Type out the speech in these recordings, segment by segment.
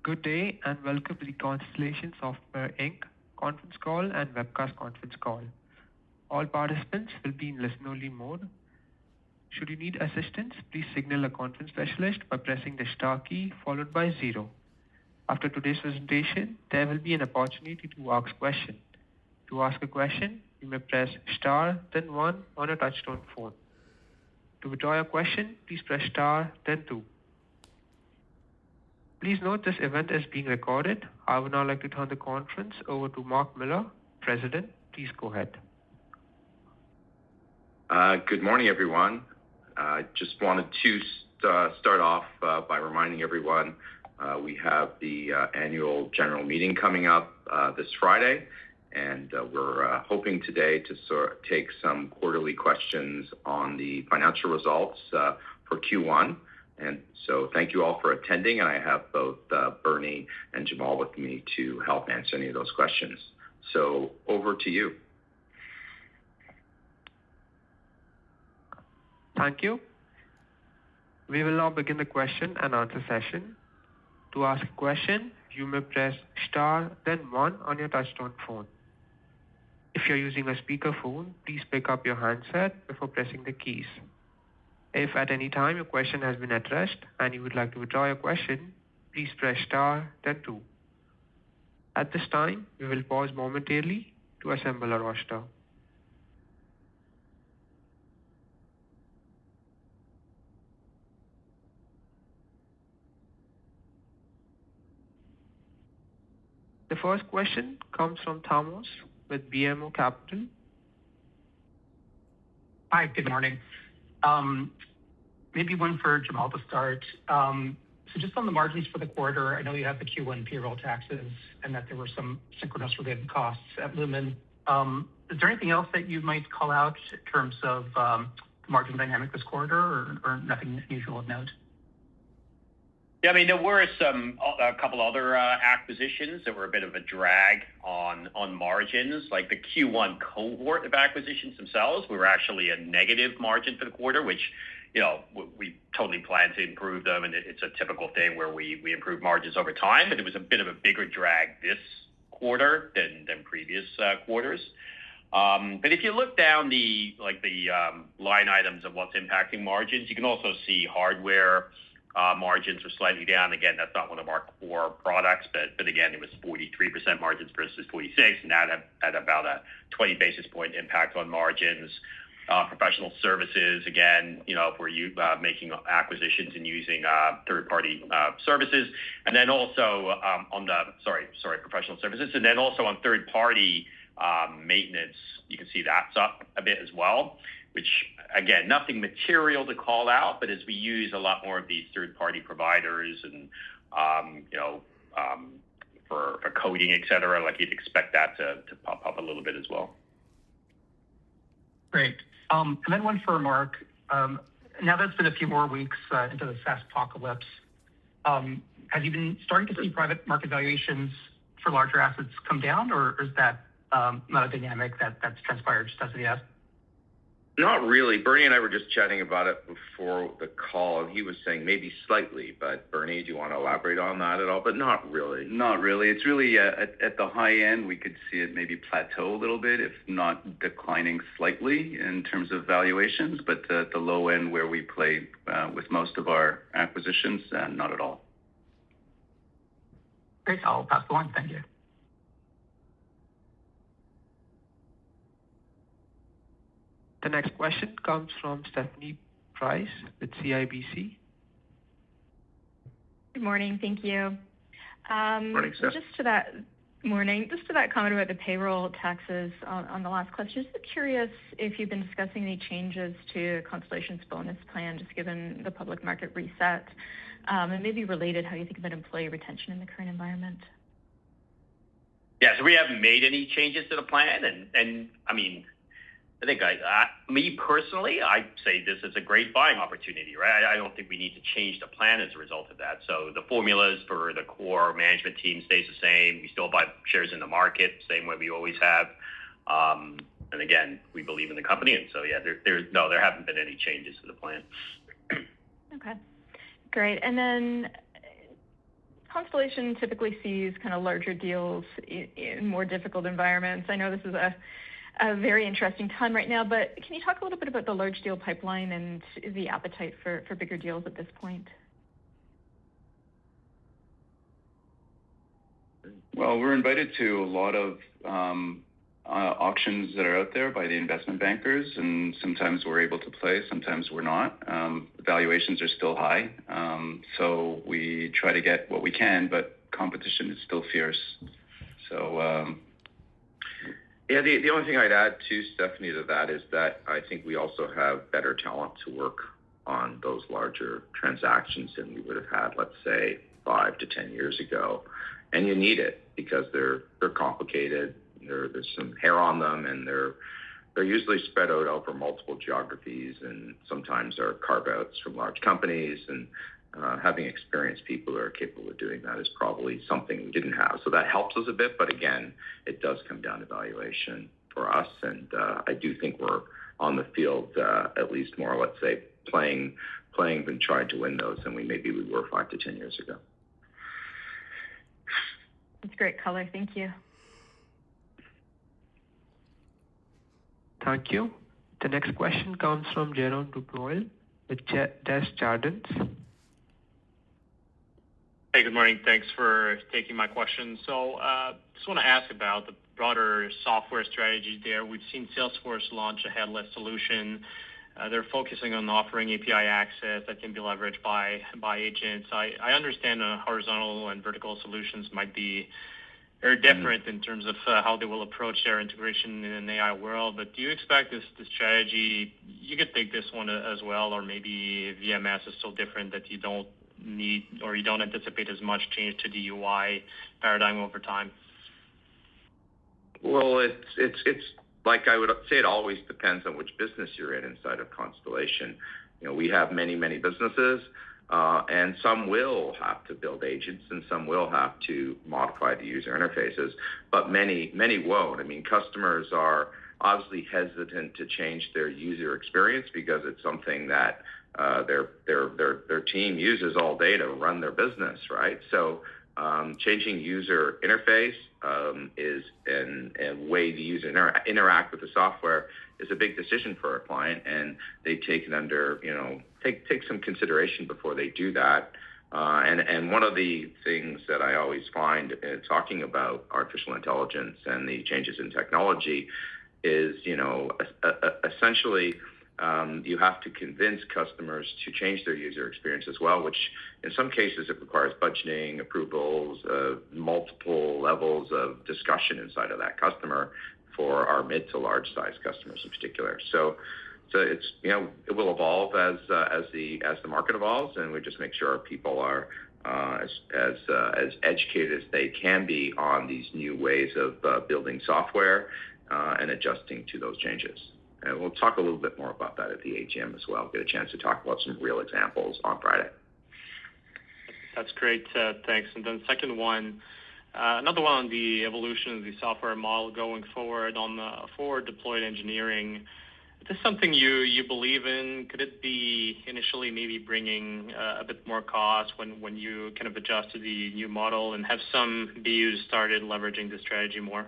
Good day and welcome to the Constellation Software Inc. conference call and webcast conference call. All participants will be in listen-only mode. Should you need assistance, please signal a conference specialist by pressing the star key followed by 0. After today's presentation, there will be an opportunity to ask questions. To ask a question, you may press star then 1 on a touchtone phone. To withdraw your question, please press star then 2. Please note this event is being recorded. I would now like to turn the conference over to Mark Miller, President. Please go ahead. Good morning, everyone. I just wanted to start off by reminding everyone we have the annual general meeting coming up this Friday, and we're hoping today to take some quarterly questions on the financial results for Q1. And so thank you all for attending, and I have both Bernie and Jamal with me to help answer any of those questions. So over to you. Thank you. We will now begin the question and answer session. To ask a question, you may press star then 1 on your touchtone phone. If you're using a speakerphone, please pick up your handset before pressing the keys. If at any time your question has been addressed and you would like to withdraw your question, please press star then 2. At this time, we will pause momentarily to assemble a roster. The first question comes from Thomas with BMO Capital. Hi, good morning. Maybe one for Jamal to start. So just on the margins for the quarter, I know you have the Q1 payroll taxes and that there were some synchronous related costs at Lumen. Is there anything else that you might call out in terms of the margin dynamic this quarter or nothing unusual of note? Yeah, I mean, there were a couple other acquisitions that were a bit of a drag on margins. Like the Q1 cohort of acquisitions themselves, we were actually a negative margin for the quarter, which, you know, we totally plan to improve them. And it's a typical thing where we improve margins over time, but it was a bit of a bigger drag this quarter than previous quarters. But if you look down the line items of what's impacting margins, you can also see hardware margins are slightly down. Again, that's not one of our core products, but again, it was 43% margins versus 46, and that had about a 20 basis point impact on margins. Professional services, again, you know, if we're making acquisitions and using third-party services, and then also professional services, and then also on third-party maintenance, you can see that's up a bit as well. Which, again, nothing material to call out, but as we use a lot more of these third-party providers and, for coding, et cetera, like you'd expect that to pop up a little bit as well. Great. And then one for Mark. Now that's been a few more weeks into the SaaS apocalypse. Have you been starting to see private market valuations for larger assets come down, or is that not a dynamic that's transpired just as of yet? Not really. Bernie and I were just chatting about it before the call, and he was saying maybe slightly, but Bernie, do you want to elaborate on that at all? But not really. Not really. It's really at the high end, we could see it maybe plateau a little bit, if not declining slightly in terms of valuations, but at the low end where we play with most of our acquisitions, not at all. Great. I'll pass the line. Thank you. The next question comes from Stephanie Price with CIBC. Good morning. Thank you. Morning, Steph. Just to that comment about the payroll taxes on the last question, just curious if you've been discussing any changes to Constellation's bonus plan, just given the public market reset, and maybe related how you think about employee retention in the current environment. Yeah, so we haven't made any changes to the plan, and I mean, I think me personally, I say this is a great buying opportunity, right? I don't think we need to change the plan as a result of that. So the formulas for the core management team stays the same. We still buy shares in the market, same way we always have. And again, we believe in the company, and so yeah, there haven't been any changes to the plan. Okay, great. And then Constellation typically sees kind of larger deals in more difficult environments. I know this is a very interesting time right now, but can you talk a little bit about the large deal pipeline and the appetite for bigger deals at this point? Well, we're invited to a lot of auctions that are out there by the investment bankers, and sometimes we're able to play, sometimes we're not. Valuations are still high, so we try to get what we can, but competition is still fierce. So, yeah, the only thing I'd add too, Stephanie, to that is that I think we also have better talent to work on those larger transactions than we would have had, let's say, 5 to 10 years ago. And you need it because they're complicated. There's some hair on them, and they're usually spread out over multiple geographies, and sometimes are carve-outs from large companies. And having experienced people who are capable of doing that is probably something we didn't have. So that helps us a bit, but again, it does come down to valuation for us. And I do think we're on the field at least more, let's say, playing and trying to win those than we were 5 to 10 years ago. That's great color. Thank you. Thank you. The next question comes from Jerome Dubreuil with Desjardins. Hey, good morning. Thanks for taking my question. So just want to ask about the broader software strategy there. We've seen Salesforce launch a headless solution. They're focusing on offering API access that can be leveraged by agents. I understand horizontal and vertical solutions might be very different in terms of how they will approach their integration in an AI world, but do you expect this strategy, you could take this one as well, or maybe VMS is so different that you don't need or you don't anticipate as much change to the UI paradigm over time? Well, it's like I would say, it always depends on which business you're in inside of Constellation. You know, we have many businesses, and some will have to build agents, and some will have to modify the user interfaces, but many won't. I mean, customers are obviously hesitant to change their user experience because it's something that their team uses all day to run their business, right? So changing user interface is and way the user interact with the software is a big decision for a client, and they take it under, take some consideration before they do that. And one of the things that I always find talking about artificial intelligence and the changes in technology is, essentially you have to convince customers to change their user experience as well, which in some cases it requires budgeting, approvals, multiple levels of discussion inside of that customer for our mid to large size customers in particular. So it's, it will evolve as the market evolves, and we just make sure our people are as educated as they can be on these new ways of building software and adjusting to those changes. And we'll talk a little bit more about that at the AGM as well. Get a chance to talk about some real examples on Friday. That's great. Thanks. And then second one, another one on the evolution of the software model going forward on the forward deployed engineering. Is this something you believe in? Could it be initially maybe bringing a bit more cost when you kind of adjust to the new model, and have some BUs started leveraging the strategy more?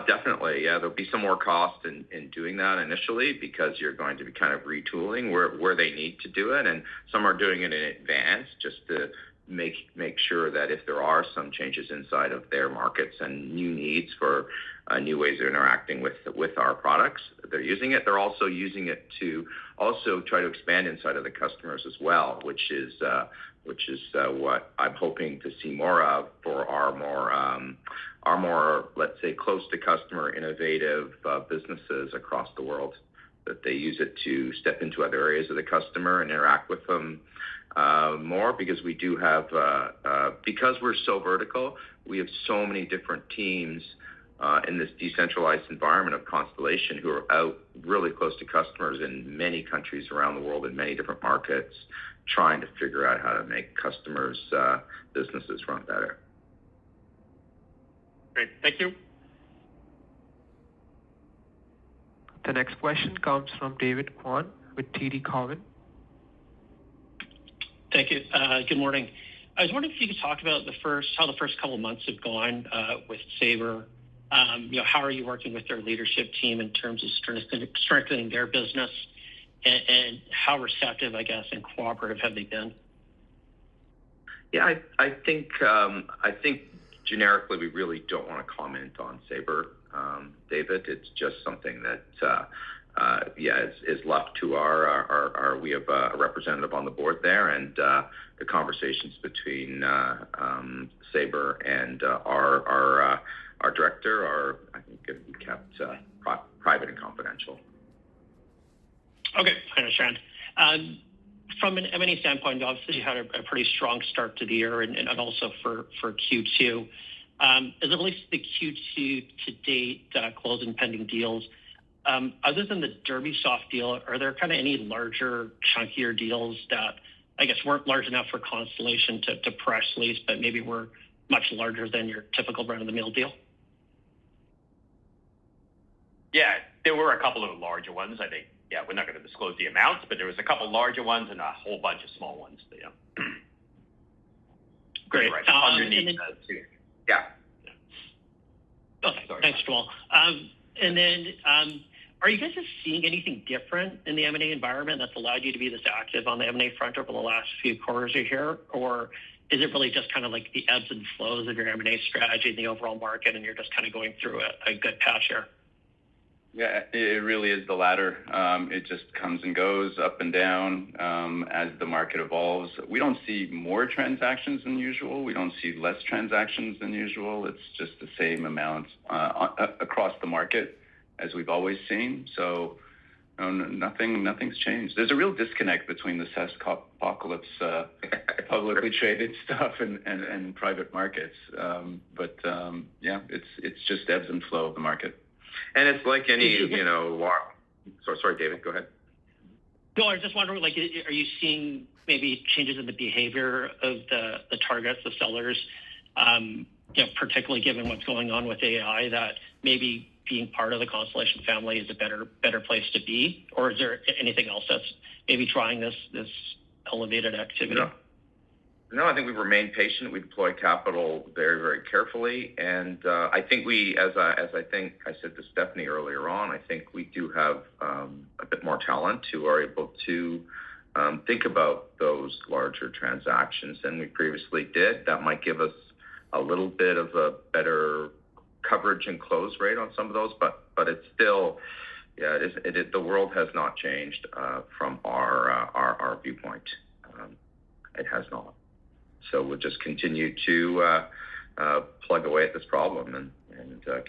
Definitely, yeah. There'll be some more cost in doing that initially because you're going to be kind of retooling where they need to do it, and some are doing it in advance just to make sure that if there are some changes inside of their markets and new needs for new ways of interacting with our products, they're using it. They're also using it to also try to expand inside of the customers as well, which is what I'm hoping to see more of for our more, let's say, close to customer innovative businesses across the world, that they use it to step into other areas of the customer and interact with them more, because we do have, because we're so vertical, we have so many different teams in this decentralized environment of Constellation who are out really close to customers in many countries around the world in many different markets, trying to figure out how to make customers' businesses run better. Great. Thank you. The next question comes from David Kwan with TD Cowen. Thank you. Good morning. I was wondering if you could talk about how the first couple of months have gone with Sabre. How are you working with their leadership team in terms of strengthening their business, and how receptive, I guess, and cooperative have they been? Yeah, I think generically we really don't want to comment on Sabre, David. It's just something that is left to our we have a representative on the board there, and the conversations between Sabre and our director are, I think, going to be kept private and confidential. Okay, I understand. From an M&A standpoint, obviously you had a pretty strong start to the year, and also for Q2. As it relates to the Q2 to date closing pending deals, other than the DerbySoft deal, are there kind of any larger, chunkier deals that I guess weren't large enough for Constellation to press release, but maybe were much larger than your typical run-of-the-mill deal? Yeah, there were a couple of larger ones. I think, we're not going to disclose the amounts, but there was a couple larger ones and a whole bunch of small ones. Great. Right. Underneath too. Yeah. Okay, thanks, Joel. And then, are you guys just seeing anything different in the M&A environment that's allowed you to be this active on the M&A front over the last few quarters here? Or is it really just kind of like the ebbs and flows of your M&A strategy in the overall market, and you're just kind of going through a good patch here? Yeah, it really is the latter. It just comes and goes up and down as the market evolves. We don't see more transactions than usual. We don't see less transactions than usual. It's just the same amount across the market as we've always seen. So nothing's changed. There's a real disconnect between the SaaS apocalypse, publicly traded stuff and private markets. It's just ebbs and flow of the market. And it's like any, sorry, David, go ahead. No, I was just wondering, are you seeing maybe changes in the behavior of the targets, the sellers, particularly given what's going on with AI, that maybe being part of the Constellation family is a better place to be? Or is there anything else that's maybe trying this elevated activity? No, I think we remain patient. We deploy capital very, very carefully, and I think as I think I said to Stephanie earlier on, I think we do have a bit more talent who are able to think about those larger transactions than we previously did. That might give us a little bit of a better coverage and close rate on some of those, but it's still, the world has not changed from our viewpoint. It has not. So we'll just continue to plug away at this problem and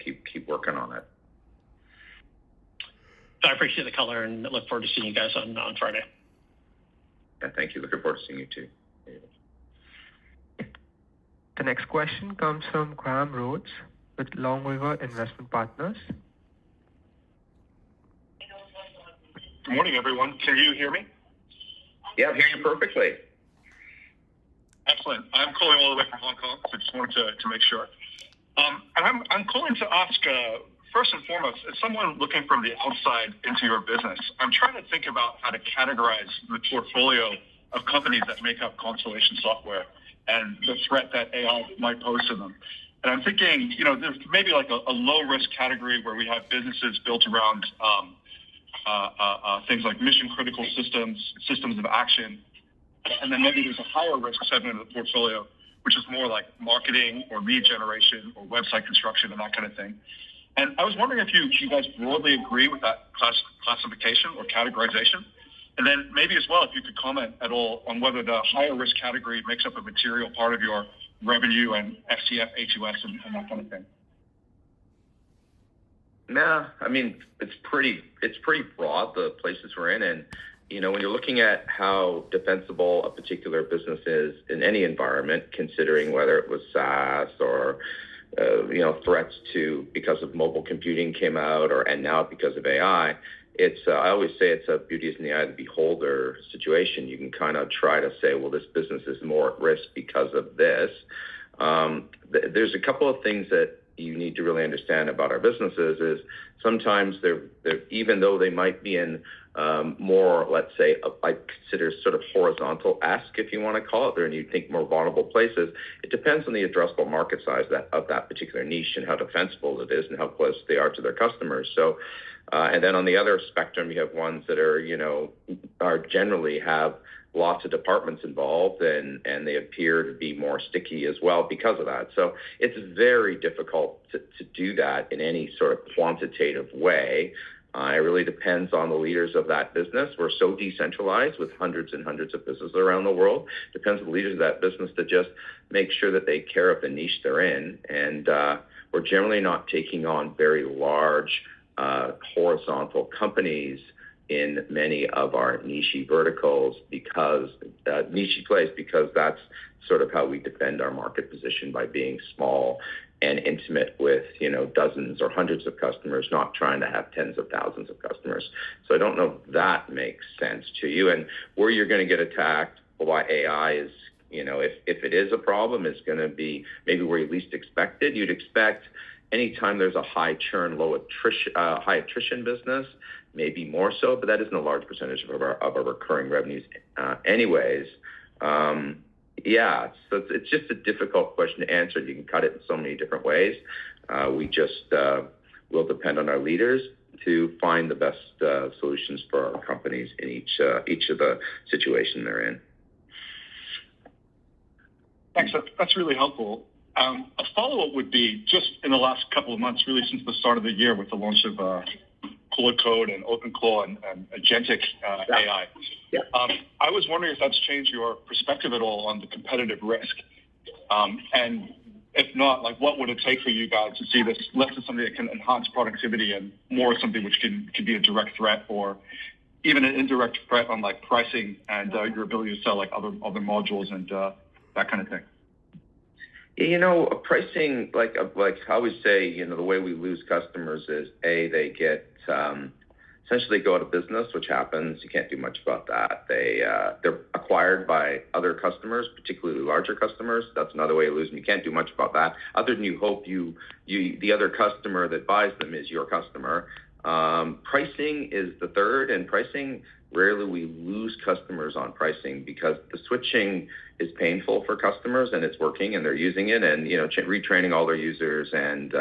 keep working on it. I appreciate the color and look forward to seeing you guys on Friday. Yeah, thank you. Looking forward to seeing you too. The next question comes from Graham Rhodes with Long River Investment Partners. Good morning, everyone. Can you hear me? Yeah, I hear you perfectly. Excellent. I'm calling all the way from Hong Kong, so just wanted to make sure. And I'm calling to ask, first and foremost, as someone looking from the outside into your business, I'm trying to think about how to categorize the portfolio of companies that make up Constellation Software and the threat that AI might pose to them. And I'm thinking, there's maybe like a low-risk category where we have businesses built around things like mission-critical systems of action. And then maybe there's a higher risk segment of the portfolio, which is more like marketing or lead generation or website construction and that kind of thing. And I was wondering if you guys broadly agree with that classification or categorization. And then maybe as well, if you could comment at all on whether the higher risk category makes up a material part of your revenue and FCF, HUS, and that kind of thing. Nah, I mean, it's pretty broad, the places we're in. And, when you're looking at how defensible a particular business is in any environment, considering whether it was SaaS or, threats because of mobile computing came out and now because of AI, I always say it's a beauty is in the eye of the beholder situation. You can kind of try to say, well, this business is more at risk because of this. There's a couple of things that you need to really understand about our businesses is sometimes they're even though they might be in more, let's say, I consider sort of horizontal-esque, if you want to call it, there, and you think more vulnerable places. It depends on the addressable market size of that particular niche and how defensible it is and how close they are to their customers. So, and then on the other spectrum, you have ones that are, are generally have lots of departments involved, and they appear to be more sticky as well because of that. So it's very difficult to do that in any sort of quantitative way. It really depends on the leaders of that business. We're so decentralized with hundreds and hundreds of businesses around the world. Depends on the leaders of that business to just make sure that they care of the niche they're in. And we're generally not taking on very large horizontal companies in many of our niche verticals because niche plays, because that's sort of how we defend our market position, by being small and intimate with, dozens or hundreds of customers, not trying to have tens of thousands of customers. So I don't know if that makes sense to you. And where you're going to get attacked by AI is, if it is a problem, it's going to be maybe where you least expect it. You'd expect anytime there's a high churn, high attrition business, maybe more so, but that isn't a large percentage of our recurring revenues anyways. Yeah, so it's just a difficult question to answer. You can cut it in so many different ways. We just will depend on our leaders to find the best solutions for our companies in each of the situation they're in. Thanks. That's really helpful. A follow-up would be, just in the last couple of months, really since the start of the year with the launch of Claude Code and OpenClaw and agentic AI. Yeah. I was wondering if that's changed your perspective at all on the competitive risk. And if not, what would it take for you guys to see this less as something that can enhance productivity and more something which can be a direct threat, or even an indirect threat on pricing and your ability to sell other modules and that kind of thing? Pricing, like I always say, the way we lose customers is they get essentially go out of business, which happens. You can't do much about that. They're acquired by other customers, particularly larger customers. That's another way of losing. You can't do much about that, other than you hope the other customer that buys them is your customer. Pricing is the third, and pricing, rarely we lose customers on pricing because the switching is painful for customers, and it's working and they're using it, and retraining all their users and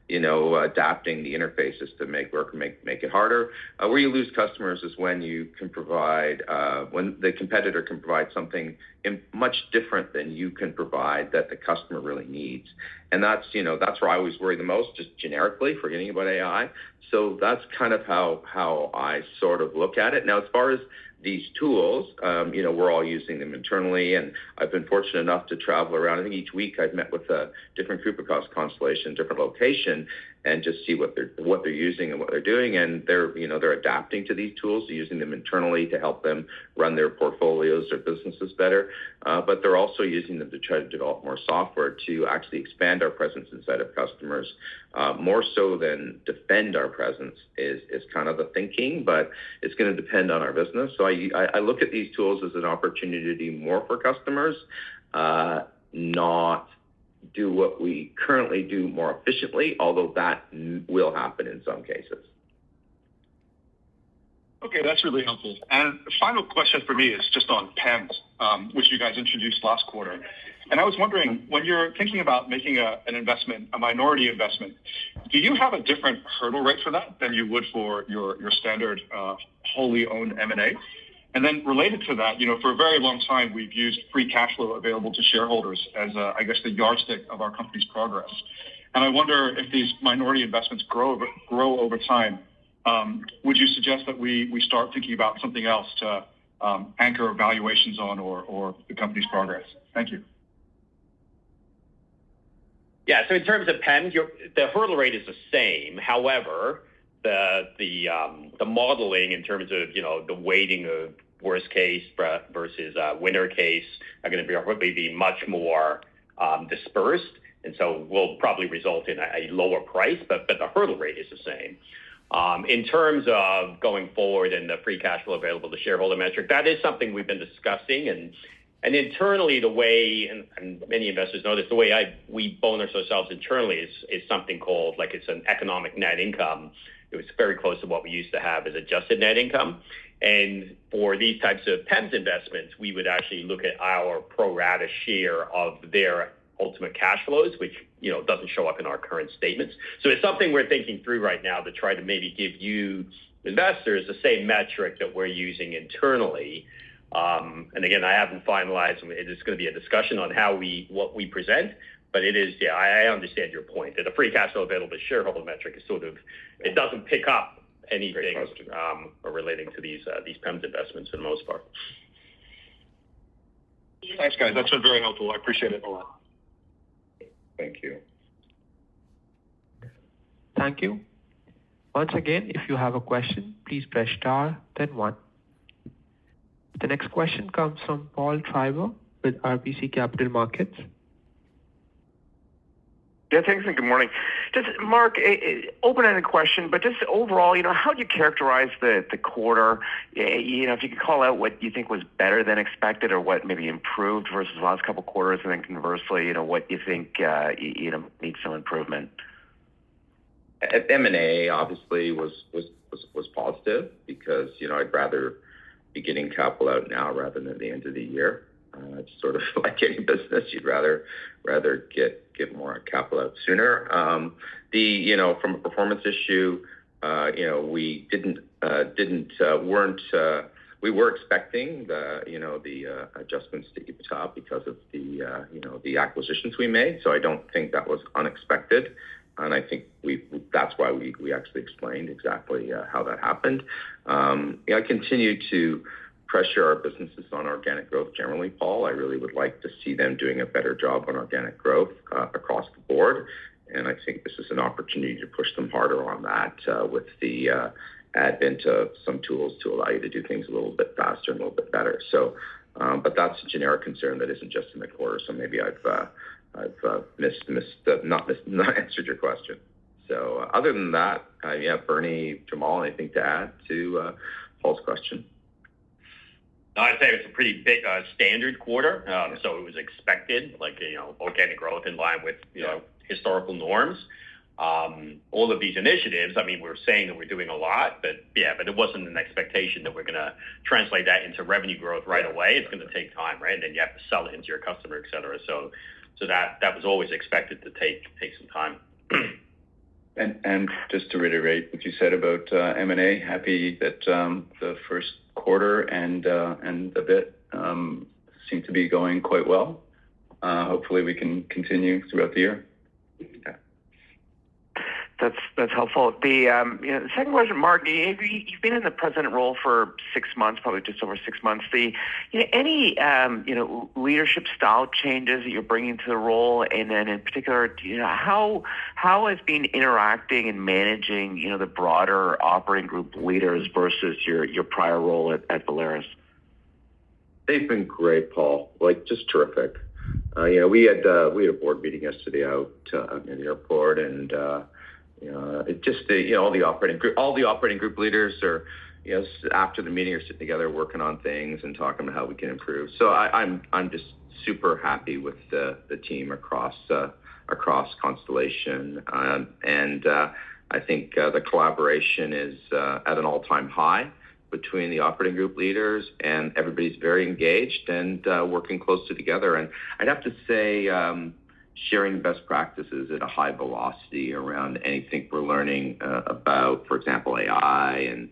adapting the interfaces to make it harder. Where you lose customers is when you can provide, when the competitor can provide something much different than you can provide that the customer really needs. And that's where I always worry the most, just generically, forgetting about AI. So that's kind of how I sort of look at it. Now, as far as these tools, we're all using them internally, and I've been fortunate enough to travel around. I think each week I've met with a different group across Constellation, different location, and just see what they're using and what they're doing. And they're adapting to these tools, they're using them internally to help them run their portfolios, their businesses better. But they're also using them to try to develop more software to actually expand our presence inside of customers, more so than defend our presence is kind of the thinking, but it's going to depend on our business. So I look at these tools as an opportunity to do more for customers, not do what we currently do more efficiently, although that will happen in some cases. Okay, that's really helpful. And the final question for me is just on PEMs, which you guys introduced last quarter. And I was wondering, when you're thinking about making an investment, a minority investment, do you have a different hurdle rate for that than you would for your standard wholly owned M&A? And then related to that, for a very long time, we've used free cash flow available to shareholders as, the yardstick of our company's progress. And I wonder if these minority investments grow over time, would you suggest that we start thinking about something else to anchor valuations on or the company's progress? Thank you. Yeah, so in terms of PEMs, the hurdle rate is the same. However, the modeling in terms of the weighting of worst case versus winner case are going to be much more dispersed, and so will probably result in a lower price, but the hurdle rate is the same. In terms of going forward and the free cash flow available to shareholder metric, that is something we've been discussing, and internally the way, and many investors know this, the way we bonus ourselves internally is something called, it's an economic net income, It was very close to what we used to have as adjusted net income. And for these types of PEMs investments, we would actually look at our pro rata share of their ultimate cash flows, which doesn't show up in our current statements. So it's something we're thinking through right now to try to maybe give you investors the same metric that we're using internally. And again, I haven't finalized. It's going to be a discussion on what we present. But it is, I understand your point that the free cash flow available to shareholder metric is it doesn't pick up anything relating to these PEMs investments for the most part. Thanks, guys. That's been very helpful. I appreciate it a lot. Thank you. Thank you. Once again, if you have a question, please press star, then 1. The next question comes from Paul Treiber with RBC Capital Markets. Yeah, thanks and good morning. Just, Mark, open-ended question, but just overall, how do you characterize the quarter? If you could call out what you think was better than expected or what maybe improved versus the last couple of quarters, and then conversely, what you think needs some improvement. M&A obviously was positive because I'd rather be getting capital out now rather than at the end of the year. It's sort of like any business; you'd rather get more capital out sooner. From a performance issue, we we were expecting the adjustments to EBITDA because of the acquisitions we made. So I don't think that was unexpected, and I think that's why we actually explained exactly how that happened. I continue to pressure our businesses on organic growth generally, Paul. I really would like to see them doing a better job on organic growth across the board. And I think this is an opportunity to push them harder on that with the advent of some tools to allow you to do things a little bit faster and a little bit better. So, but that's a generic concern that isn't just in the quarter. So maybe I've not answered your question. So other than that, Bernie, Jamal, anything to add to Paul's question? No, I'd say it's a pretty big standard quarter, so it was expected, organic growth in line with historical norms. All of these initiatives, we're saying that we're doing a lot, but it wasn't an expectation that we're going to translate that into revenue growth right away. It's going to take time, right? And then you have to sell it into your customer, et cetera. So that was always expected to take some time. And just to reiterate what you said about M&A, happy that the first quarter and a bit seem to be going quite well. Hopefully we can continue throughout the year. Yeah. That's helpful. The second question, Mark, you've been in the president role for 6 months, probably just over 6 months. Any leadership style changes that you're bringing to the role, and then in particular, how has been interacting and managing the broader operating group leaders versus your prior role at Volaris? They've been great, Paul. Just terrific. We had a board meeting yesterday out in the airport, and all the operating group leaders are after the meeting are sitting together working on things and talking about how we can improve. So I'm just super happy with the team across Constellation, and I think the collaboration is at an all-time high between the operating group leaders, and everybody's very engaged and working closely together. And I'd have to say, sharing best practices at a high velocity around anything we're learning about, for example, AI, and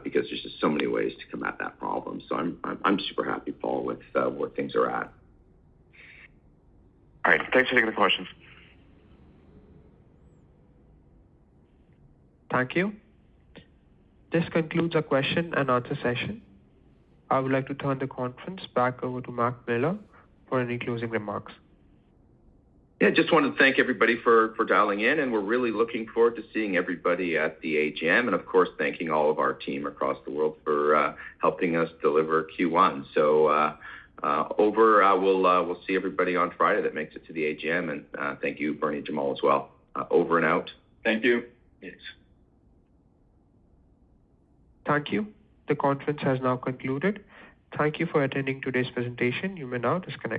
because there's just so many ways to come at that problem. So I'm super happy, Paul, with where things are at. All right, thanks for taking the questions. Thank you. This concludes our question and answer session. I would like to turn the conference back over to Mark Miller for any closing remarks. Yeah, just wanted to thank everybody for dialing in, and we're really looking forward to seeing everybody at the AGM, and of course, thanking all of our team across the world for helping us deliver Q1. So we'll see everybody on Friday that makes it to the AGM, and thank you, Bernie, Jamal, as well. Over and out. Thank you. Yes. Thank you. The conference has now concluded. Thank you for attending today's presentation. You may now disconnect.